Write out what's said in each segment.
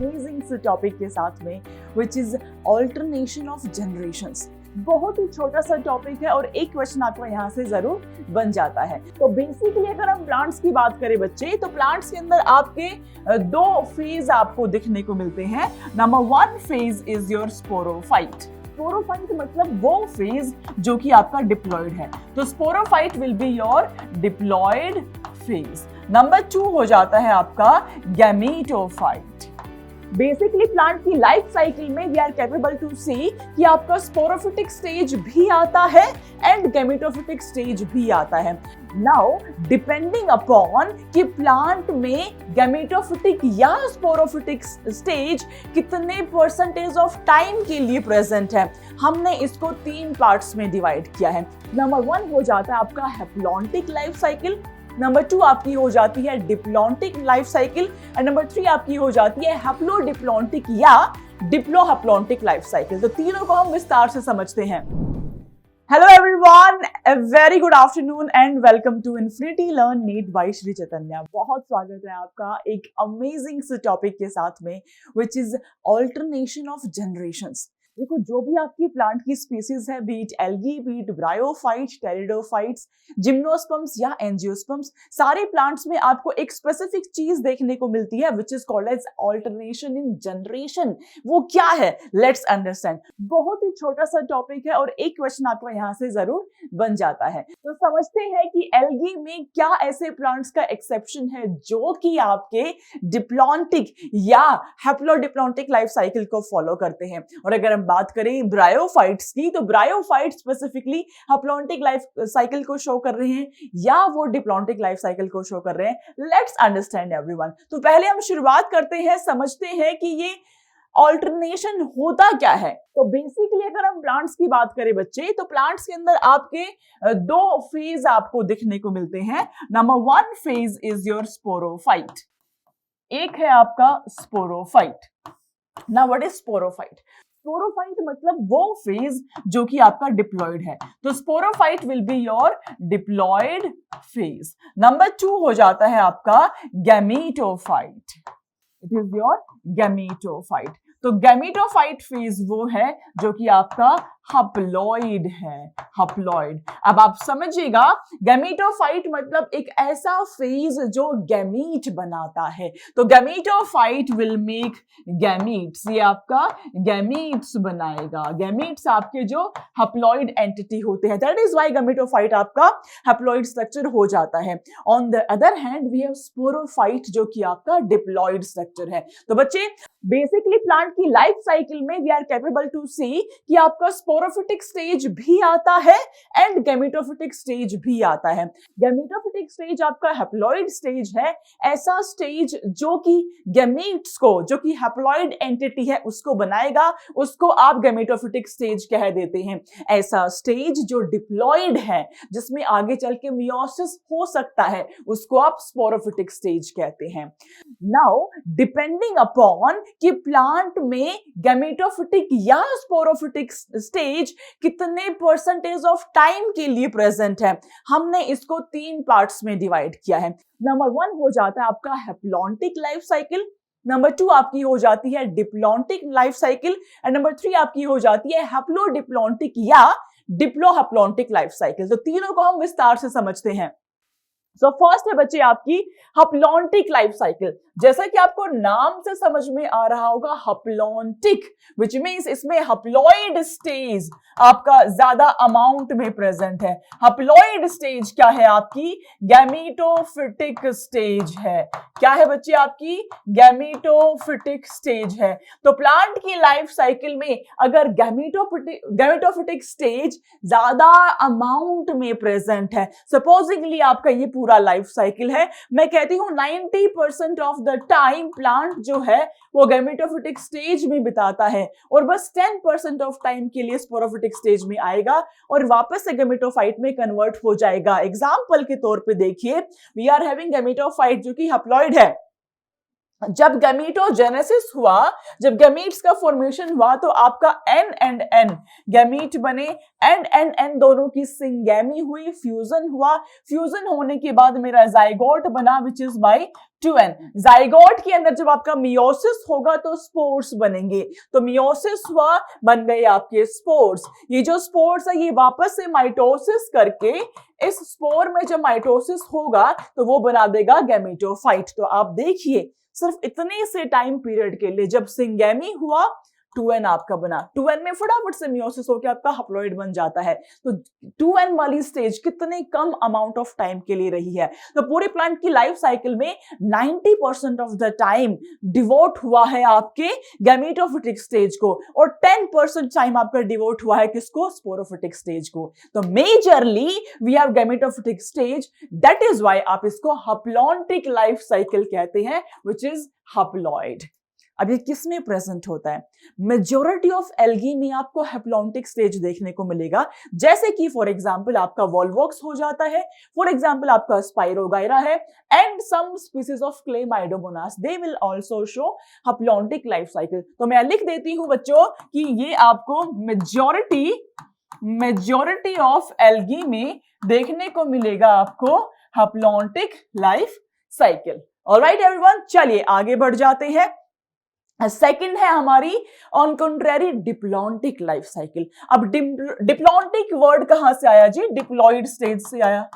Amazing से topic के साथ में which is alternation of generations. बहुत ही छोटा सा टॉपिक है और एक क्वेश्चन आपको यहाँ से जरूर बन जाता है। तो बेसिकली अगर हम प्लांट्स की बात करें बच्चे, तो प्लांट्स के अंदर आपके दो फेज आपको दिखने को मिलते हैं। Number one phase is your sporophyte. Sporophyte मतलब वो फेज जो कि आपका डिप्लॉयड है, तो sporophyte will be your diploid phase. Number two हो जाता है आपका गैमेटोफाइट। बेसिकली प्लांट की लाइफ साइकिल में we are capable to see कि आपका स्पोरोफिटिक स्टेज भी आता है एंड गैमेटोफिटिक स्टेज भी आता है। नाउ डिपेंडिंग अपॉन कि प्लांट में गैमेटोफिटिक या स्पोरोफिटिक स्टेज कितने परसेंटेज ऑफ टाइम के लिए प्रेजेंट है, हमने इसको तीन पार्ट्स में डिवाइड किया है। नंबर वन हो जाता है आपका haplontic life cycle, number two आपकी हो जाती है diplontic life cycle and number three आपकी हो जाती है हैप्लोडिप्लॉन्टिक या डिप्लोहैप्लॉन्टिक लाइफ साइकिल। तो तीनों को हम विस्तार से समझते हैं। Hello everyone, a very good afternoon and welcome to infinity learn NEET by Shri Chaitanya. बहुत स्वागत है आपका एक अमेजिंग से टॉपिक के साथ में which is alternation of generations. देखो, जो भी आपकी प्लांट की स्पीसीज है, be it algae, be it bryophyte, pteridophytes, gymnosperms या एंजियोस्पर्म्स, सारे प्लांट्स में आपको एक स्पेसिफिक चीज देखने को मिलती है which is called as alternation in generation. वो क्या है, लेट्स अंडरस्टैंड। बहुत ही छोटा सा टॉपिक है और एक क्वेश्चन आपको यहाँ से जरूर बन जाता है। तो समझते हैं कि एल्गी में क्या ऐसे प्लांट्स का एक्सेप्शन है जो कि आपके डिप्लॉन्टिक या हैप्लोडिप्लॉन्टिक लाइफ साइकिल को फॉलो करते हैं। और अगर बात करें ब्रायोफाइट्स की, तो bryophytes specifically haplontic life cycle को शो कर रहे हैं या वो डिप्लॉन्टिक लाइफ साइकिल को शो कर रहे हैं। Let's understand everyone. तो पहले हम शुरुआत करते हैं, समझते हैं कि ये ऑल्टरनेशन होता क्या है। तो बेसिकली अगर हम प्लांट्स की बात करें बच्चे, तो प्लांट्स के अंदर आपके दो फेज आपको दिखने को मिलते हैं। Number one phase is your sporophyte, एक है आपका sporophyte. Now what is sporophyte? Sporophyte मतलब वो फेज जो कि आपका डिप्लॉयड है, तो sporophyte will be your diploid phase. Number two हो जाता है आपका gametophyte, it is your gametophyte. तो गैमेटोफाइट फेज वो है जो कि आपका हप्लॉइड है, हप्लॉइड। अब आप समझिएगा, गैमेटोफाइट मतलब एक ऐसा फेज जो गैमीट बनाता है। तो गैमेटोफाइट विल मेक गैमीट्स, ये आपका गैमीट्स बनाएगा। गैमीट्स आपके जो हप्लॉइड एंटिटी होते हैं, दैट इज व्हाई गैमेटोफाइट आपका हप्लॉइड स्ट्रक्चर हो जाता है। On the other hand we have sporophyte जो कि आपका डिप्लॉइड स्ट्रक्चर है। तो बच्चे बेसिकली प्लांट की लाइफ साइकिल में we are capable to see कि आपका स्पोरोफिटिक स्टेज भी आता है एंड गैमेटोफिटिक स्टेज भी आता है। गैमेटोफिटिक स्टेज आपका हैप्लॉइड स्टेज है, ऐसा स्टेज जो कि गैमेट्स को, जो कि हैप्लॉइड एंटिटी है, उसको बनाएगा, उसको आप गैमेटोफिटिक स्टेज कह देते हैं। ऐसा स्टेज जो डिप्लॉइड है, जिसमें आगे चल के मियोसिस हो सकता है, उसको आप स्पोरोफिटिक स्टेज कहते हैं। नाउ डिपेंडिंग अपॉन कि प्लांट में गैमेटोफिटिक या स्पोरोफिटिक स्टेज कितने परसेंटेज ऑफ टाइम के लिए प्रेजेंट है, हमने इसको तीन पार्ट्स में डिवाइड किया है। नंबर वन हो जाता है आपका haplontic life cycle, number two आपकी हो जाती है diplontic life cycle and number three आपकी हो जाती है हैप्लोडिप्लॉन्टिक या डिप्लोहैप्लॉन्टिक लाइफ साइकिल। तो तीनों को हम विस्तार से समझते हैं। सो फर्स्ट है बच्चे आपकी हैप्लॉन्टिक लाइफ साइकिल। जैसा कि आपको नाम से समझ में आ रहा होगा, हैप्लॉन्टिक व्हिच मींस इसमें हैप्लॉइड स्टेज आपका ज्यादा अमाउंट में प्रेजेंट है। हैप्लॉइड स्टेज क्या है आपकी? गैमेटोफिटिक स्टेज है। क्या है बच्चे? आपकी गैमेटोफिटिक स्टेज है। तो प्लांट की लाइफ साइकिल में अगर गैमेटोफिटिक स्टेज ज्यादा अमाउंट में प्रेजेंट है, सपोजिंगली आपका ये पूरा लाइफ साइकिल है, मैं कहती हूं 90% ऑफ द टाइम प्लांट जो है वो गैमेटोफिटिक स्टेज में बिताता है और बस 10% ऑफ टाइम के लिए स्पोरोफिटिक स्टेज में आएगा और वापस से गैमेटोफाइट में कन्वर्ट हो जाएगा। एग्जाम्पल के तौर पे देखिए, वी आर हैविंग गैमेटोफाइट जो कि हैप्लॉइड है, जब गैमीटोजेनेसिस हुआ, जब गैमीट्स का फॉर्मेशन हुआ, तो आपका एन एंड एन गैमीट बने, एंड एंड एन दोनों की सिंगैमी हुई, फ्यूजन हुआ, फ्यूजन होने के बाद मेरा जाइगोट बना which is by 2n। Zygote के अंदर जब आपका मियोसिस होगा तो स्पोर्स बनेंगे, तो मियोसिस हुआ, बन गए आपके स्पोर्स। ये जो स्पोर्स है ये वापस से माइटोसिस करके इस स्पोर में जब माइटोसिस होगा तो वो बना देगा गैमेटोफाइट। तो आप देखिए सिर्फ इतने से टाइम पीरियड के लिए जब सिंगैमी हुआ 2n आपका बना, 2n में फटाफट से मियोसिस होकर आपका हप्लॉइड बन जाता है। तो 2n वाली स्टेज कितने कम अमाउंट ऑफ टाइम के लिए रही है। तो पूरे प्लांट की लाइफ साइकिल में 90% ऑफ द टाइम डिवोट हुआ है आपके गैमेटोफिटिक स्टेज को, और 10% टाइम आपका डिवोट हुआ है किसको, स्पोरोफिटिक स्टेज को। तो majorly we have gametophytic stage, that is why आप इसको हप्लॉन्टिक लाइफ साइकिल कहते हैं, व्हिच इज हप्लॉइड। अब ये किस में प्रेजेंट होता है, मेजॉरिटी ऑफ एल्गी में आपको हैप्लॉन्टिक स्टेज देखने को मिलेगा, जैसे कि फॉर एग्जांपल आपका वॉल्वॉक्स हो जाता है, फॉर एग्जांपल आपका स्पाइरोगायरा है, and some species of chlamydomonas they will also show haplontic life cycle. तो मैं लिख देती हूं बच्चों कि ये आपको मेजॉरिटी ऑफ एल्गी में देखने को मिलेगा आपको haplontic life cycle. Alright everyone, चलिए आगे बढ़ जाते हैं। सेकंड है हमारी on contrary diplontic life cycle. अब डिप्लॉन्टिक वर्ड कहां से आया जी, डिप्लॉइड स्टेज से आया।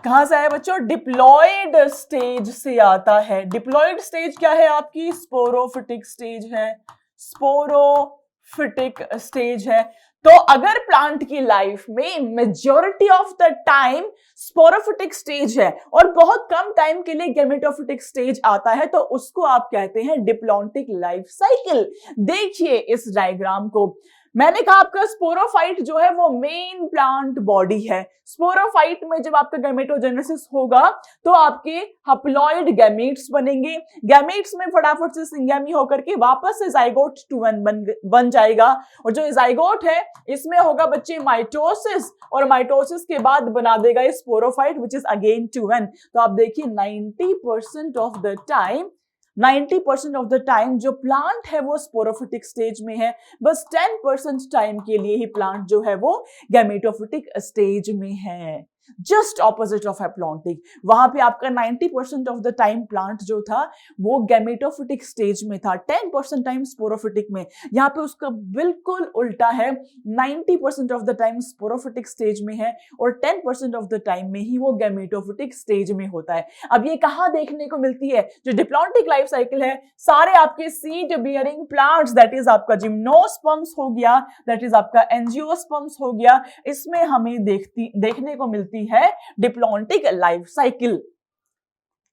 कहां से आया बच्चों, डिप्लॉइड स्टेज से आता है। डिप्लॉइड स्टेज क्या है आपकी, स्पोरोफिटिक स्टेज है, स्पोरोफिटिक स्टेज है। तो अगर प्लांट की लाइफ में majority of the time sporophytic stage है और बहुत कम टाइम के लिए गैमेटोफिटिक स्टेज आता है, तो उसको आप कहते हैं डिप्लॉन्टिक लाइफ साइकिल। देखिए इस डायग्राम को, मैंने कहा आपका स्पोरोफाइट जो है वो मेन प्लांट बॉडी है। स्पोरोफाइट में जब आपका गैमेटोजेनेसिस होगा तो आपके हप्लॉइड गैमेट्स बनेंगे, गैमेट्स में फटाफट से सिंगैमी होकर के वापस से जाइगोट 2n बन जाएगा, और जो जाइगोट है इसमें होगा बच्चे माइटोसिस, और माइटोसिस के बाद बना देगा ये sporophyte which is again 2n। तो आप देखिए 90% of the time 90% of the time जो प्लांट है वो स्पोरोफिटिक स्टेज में है, बस 10% टाइम के लिए ही प्लांट जो है वो गैमेटोफिटिक स्टेज में है, जस्ट ऑपोजिट ऑफ हैप्लॉन्टिक। वहां पे आपका 90% ऑफ द टाइम प्लांट जो था वो गैमेटोफिटिक स्टेज में था, 10% टाइम स्पोरोफिटिक में। यहाँ पे उसका बिल्कुल उल्टा है, 90% of the time sporophytic stage में है और 10% ऑफ द टाइम में ही वो गैमेटोफिटिक स्टेज में होता है। अब ये कहाँ देखने को मिलती है, जो डिप्लॉन्टिक लाइफ साइकिल है, सारे आपके seed bearing plants, that is आपका जिम्नोस्पर्म्स हो गया, दैट इज आपका एंजियोस्पर्म्स हो गया, इसमें हमें देखने को मिलती है डिप्लॉन्टिक लाइफ साइकिल।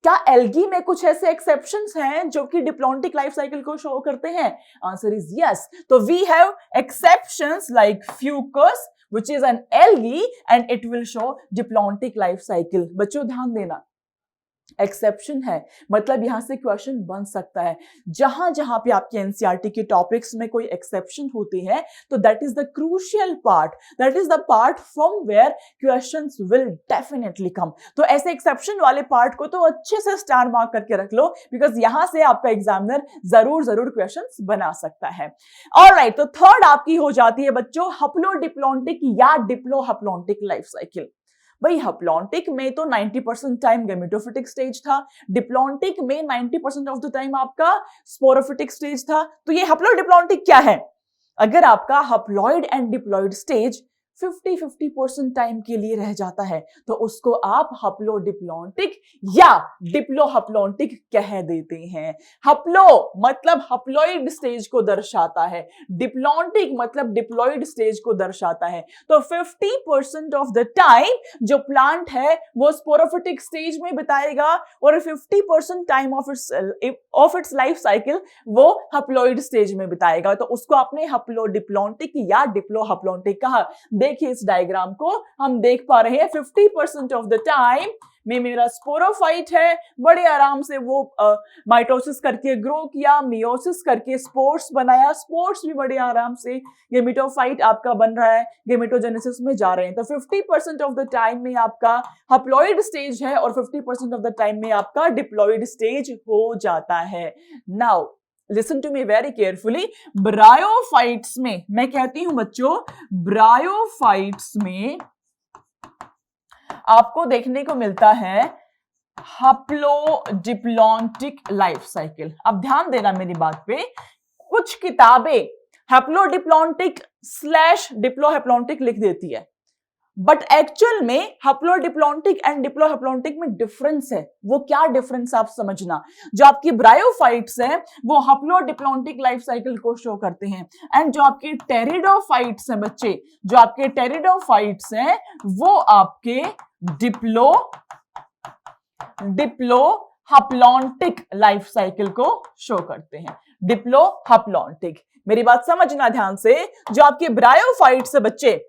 क्या एल्गी में कुछ ऐसे एक्सेप्शंस हैं जो कि डिप्लॉन्टिक लाइफ साइकिल को शो करते हैं? Answer is yes. तो we have exceptions like fucus which is an algae and it will show diplontic life cycle. बच्चों ध्यान देना, एक्सेप्शन है मतलब यहां से क्वेश्चन बन सकता है। जहां जहां पे आपके एनसीईआरटी के टॉपिक्स में कोई एक्सेप्शन होते हैं तो that is the crucial part, that is the part from where questions will definitely come. तो ऐसे एक्सेप्शन वाले पार्ट को तो अच्छे से स्टार मार्क करके रख लो, बिकॉज यहां से आपका एग्जामिनर जरूर क्वेश्चंस बना सकता है। ऑलराइट, तो थर्ड आपकी हो जाती है बच्चों हप्लोडिप्लॉन्टिक या डिप्लोहप्लॉन्टिक लाइफ साइकिल। भाई हप्लॉन्टिक में तो 90% टाइम गैमेटोफिटिक स्टेज था, डिप्लॉन्टिक में 90% ऑफ द टाइम आपका स्पोरोफिटिक स्टेज था। तो ये हप्लोडिप्लॉन्टिक क्या है? अगर आपका हप्लॉइड एंड डिप्लॉइड स्टेज 50-50% टाइम के लिए रह जाता है तो उसको आप हप्लोडिप्लॉन्टिक या डिप्लोहप्लॉन्टिक कह देते हैं। हप्लो मतलब हप्लॉइड स्टेज को दर्शाता है, डिप्लॉन्टिक मतलब डिप्लॉइड स्टेज को दर्शाता है। तो 50% ऑफ द टाइम जो प्लांट है वो स्पोरोफिटिक स्टेज में बिताएगा और 50% time of its life cycle वो हप्लॉइड स्टेज में बिताएगा। तो उसको आपने हप्लोडिप्लॉन्टिक या डिप्लोहप्लॉन्टिक कहा। देखिए इस डायग्राम को हम देख पा रहे हैं 50% ऑफ द टाइम में मेरा स्पोरोफाइट है, बड़े आराम से वो माइटोसिस करके ग्रो किया, मियोसिस करके स्पोर्स बनाया, स्पोर्स भी बड़े आराम से गेमेटोफाइट आपका बन रहा है, गेमेटोजेनेसिस में जा रहे हैं। तो 50% ऑफ द टाइम में आपका हप्लॉइड स्टेज है और 50% ऑफ द टाइम में आपका डिप्लॉइड स्टेज हो जाता है। Now listen to me very carefully, bryophytes में मैं कहती हूं बच्चों, ब्रायोफाइट्स में आपको देखने को मिलता है हैप्लोडिप्लॉन्टिक लाइफ साइकिल। अब ध्यान देना मेरी बात पे, कुछ किताबें हैप्लोडिप्लॉन्टिक स्लैश डिप्लोहैप्लॉन्टिक लिख देती है, बट एक्चुअल में हैप्लोडिप्लॉन्टिक एंड डिप्लोहैप्लॉन्टिक में डिफरेंस है। वो क्या डिफरेंस आप समझना, जो आपकी ब्रायोफाइट्स हैं वो हैप्लोडिप्लॉन्टिक लाइफ साइकिल को शो करते हैं, एंड जो आपके टेरिडोफाइट्स हैं बच्चे, जो आपके टेरिडोफाइट्स हैं वो आपके डिप्लोहैप्लॉन्टिक लाइफ साइकिल को शो करते हैं। डिप्लोहैप्लॉन्टिक, मेरी बात समझना ध्यान से, जो आपके ब्रायोफाइट्स है बच्चे,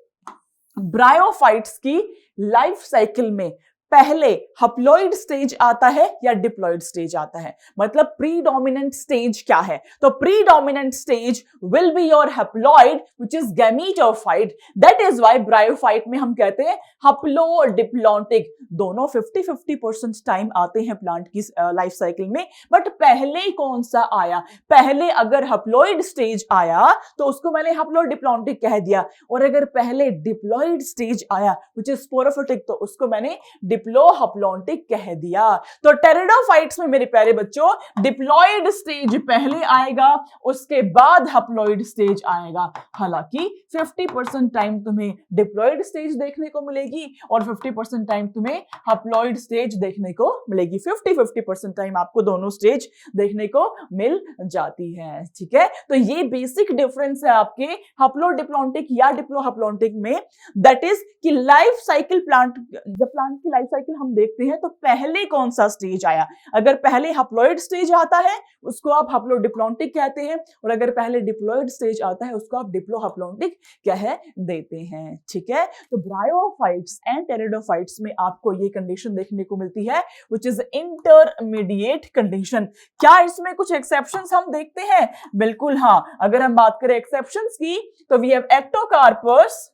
ब्रायोफाइट्स की लाइफ साइकिल में पहले हप्लॉइड स्टेज आता है या डिप्लॉइड स्टेज आता है, मतलब प्रीडोमिनेंट स्टेज क्या है, तो predominant stage will be your haploid which is gametophyte. That is why bryophyte में हम कहते हैं हैप्लोडिप्लॉन्टिक। दोनों 50-50% टाइम आते हैं प्लांट की लाइफ साइकिल में, बट पहले कौन सा आया, पहले अगर हैप्लॉइड स्टेज आया तो उसको मैंने हैप्लोडिप्लॉन्टिक कह दिया, और अगर पहले डिप्लॉइड स्टेज आया व्हिच इज स्पोरोफिटिक तो उसको मैंने डिप्लोहैप्लॉन्टिक कह दिया। तो टेरिडोफाइट्स में मेरे प्यारे बच्चों डिप्लॉइड स्टेज पहले आएगा, उसके बाद हैप्लॉइड स्टेज आएगा। हालांकि 50% टाइम तुम्हें डिप्लॉइड स्टेज देखने को मिलेगी और 50% टाइम तुम्हें हैप्लॉइड स्टेज देखने को मिलेगी। 50-50% टाइम आपको दोनों स्टेज देखने को मिल जाती है, ठीक है। तो ये बेसिक डिफरेंस है आपके हैप्लोडिप्लॉन्टिक या डिप्लोहैप्लॉन्टिक में, दैट इज कि लाइफ साइकिल प्लांट, जब प्लांट की लाइफ साइकिल हम देखते हैं तो पहले कौन सा स्टेज आया, अगर पहले हैप्लॉइड स्टेज आता है उसको आप हैप्लोडिप्लॉन्टिक कहते हैं, और अगर पहले डिप्लॉइड स्टेज आता है उसको आप डिप्लोहैप्लॉन्टिक कह देते हैं, ठीक है। तो ब्रायोफाइट्स एंड टेरिडोफाइट्स में आपको ये कंडीशन देखने को मिलती है व्हिच इज इंटरमीडिएट कंडीशन। क्या इसमें कुछ एक्सेप्शंस हम देखते हैं? बिल्कुल हाँ। अगर हम बात करें एक्सेप्शंस की तो we have ectocarpus,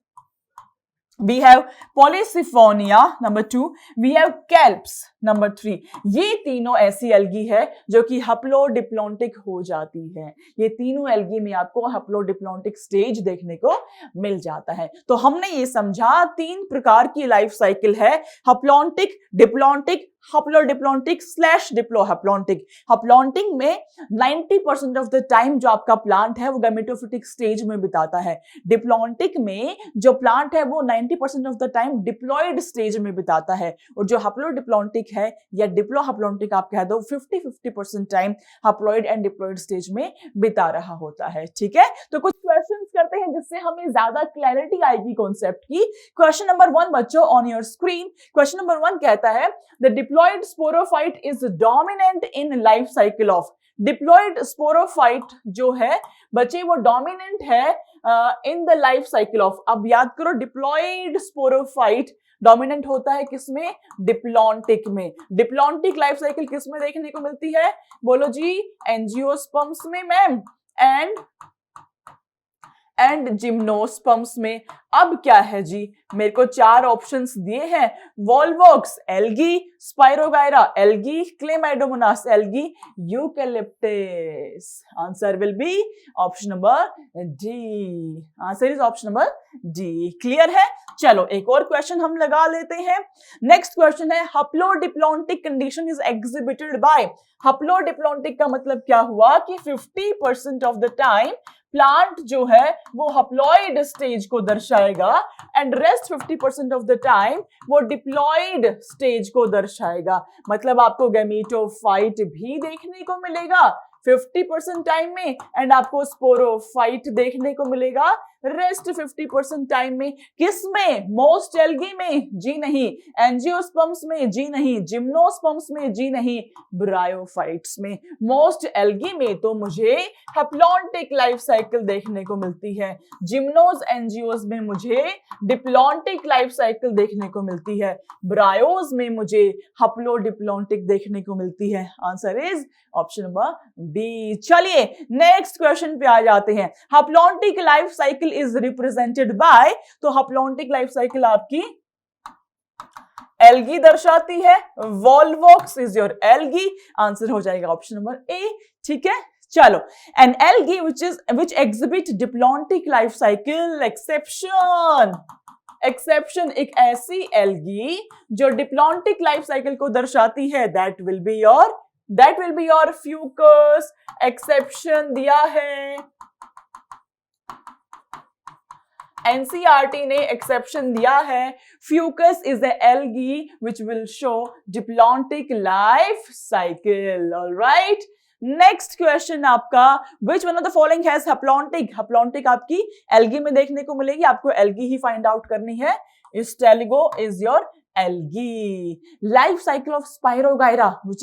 we have Polysyphonia, number 2, we have Kelps, number 3। ये तीनों ऐसी एल्गी है जो कि हैप्लोडिप्लॉन्टिक हो जाती है। ये तीनों एल्गी में आपको हैप्लोडिप्लॉन्टिक स्टेज देखने को मिल जाता है। तो हमने ये समझा 3 प्रकार की लाइफ साइकिल है, haplontic, diplontic, haplodiplontic slash diplohaplontic. Haplontic में 90% ऑफ द टाइम जो आपका प्लांट है वो गैमेटोफिटिक स्टेज में बिताता है। डिप्लॉन्टिक में जो प्लांट है वो 90% of the time diploid stage में बिताता है, और जो हैप्लोडिप्लॉन्टिक है या डिप्लोहैप्लॉन्टिक आप कह दो 50-50% time haploid and diploid stage में बिता रहा होता है, ठीक है। तो कुछ क्वेश्चंस करते हैं जिससे हमें ज्यादा क्लैरिटी आएगी कॉन्सेप्ट की। क्वेश्चन नंबर 1 बच्चों on your screen, question number 1 कहता है the diploid sporophyte is dominant in life cycle of. Diploid sporophyte जो है बच्चे वो डोमिनेंट है in the life cycle of. अब याद करो डिप्लॉइड स्पोरोफाइट डोमिनेंट होता है किसमें? डिप्लॉन्टिक में। डिप्लॉन्टिक लाइफ साइकिल किसमें देखने को मिलती है? बोलो जी, एंजियोस्पर्म्स में मैम, एंड जिम्नोस्पर्म्स में। अब क्या है जी, मेरे को 4 ऑप्शंस दिए हैं, Volvox algae, spirogyra algae, Chlamydomonas algae, eucalyptus. Answer will be option number D. Answer is option number D. Clear है? चलो एक और क्वेश्चन हम लगा लेते हैं। नेक्स्ट क्वेश्चन है haplodiplontic condition is exhibited by. Haplodiplontic का मतलब क्या हुआ कि 50% ऑफ द टाइम प्लांट जो है वो हैप्लॉइड स्टेज को दर्शाएगा and rest 50% of the time वो डिप्लॉइड स्टेज को दर्शाएगा। मतलब आपको गैमेटोफाइट भी देखने को मिलेगा 50% टाइम में, एंड आपको स्पोरोफाइट देखने को मिलेगा रेस्ट 50% टाइम में। किसमें? मोस्ट एल्गी में? जी नहीं। एंजियोस्पर्म्स में? जी नहीं। जिम्नोस्पर्म्स में? जी नहीं। ब्रायोफाइट्स में। मोस्ट एल्गी में तो मुझे हैप्लॉन्टिक लाइफ साइकिल देखने को मिलती है, जिम्नोज एंजियोज में मुझे डिप्लॉन्टिक लाइफ साइकिल देखने को मिलती है, ब्रायोज में मुझे हप्लोडिप्लॉन्टिक देखने को मिलती है। Answer is option number B. चलिए नेक्स्ट क्वेश्चन पे आ जाते हैं। Haplontic life cycle is represented by, तो हप्लॉन्टिक लाइफ साइकिल आपकी एल्गी दर्शाती है। Volvox is your algae. Answer हो जाएगा ऑप्शन नंबर ए। ठीक है, चलो। An algae which exhibit diplontic life cycle exception एक ऐसी एल्गी जो डिप्लॉन्टिक लाइफ साइकिल को दर्शाती है, that will be your fucus. Exception दिया है, एनसीईआरटी ने एक्सेप्शन दिया है। Fucus is the algae which will show diplontic life cycle. Alright, next question आपका, which one of the following has haplontic? Haplontic आपकी एल्गी में देखने को मिलेगी, आपको एल्गी ही फाइंड आउट करनी है। स्टेलिगो is your algae. Life cycle of spirogyra which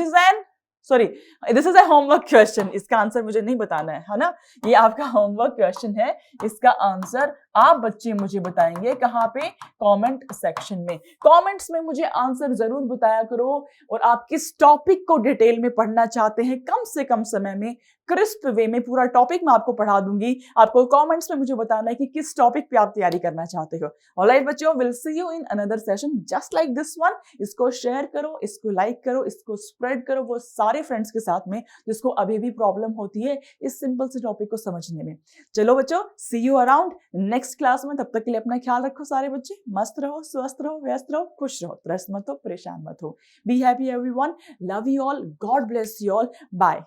is an sorry, this is a homework question. इसका आंसर मुझे नहीं बताना है ना, ये आपका होमवर्क क्वेश्चन है। इसका आंसर आप बच्चे मुझे बताएंगे कहां पे? कमेंट सेक्शन में। कमेंट्स में मुझे आंसर जरूर बताया करो। और आप किस टॉपिक को डिटेल में पढ़ना चाहते हैं, कम से कम समय में क्रिस्प वे में पूरा टॉपिक मैं आपको पढ़ा दूंगी। आपको कमेंट्स में मुझे बताना है कि किस टॉपिक पे आप तैयारी करना चाहते हो। ऑलराइट बच्चों, will see you in another session just like this one. इसको शेयर करो, इसको लाइक करो, इसको स्प्रेड करो वो सारे फ्रेंड्स के साथ में जिसको अभी भी प्रॉब्लम होती है इस सिंपल से टॉपिक को समझने में। चलो बच्चों, सी यू अराउंड नेक्स्ट क्लास में। तब तक के लिए अपना ख्याल रखो सारे बच्चे। मस्त रहो, स्वस्थ रहो, व्यस्त रहो, खुश रहो, त्रस्त मत हो, परेशान मत हो। Be happy everyone. Love you all. God bless you all. Bye.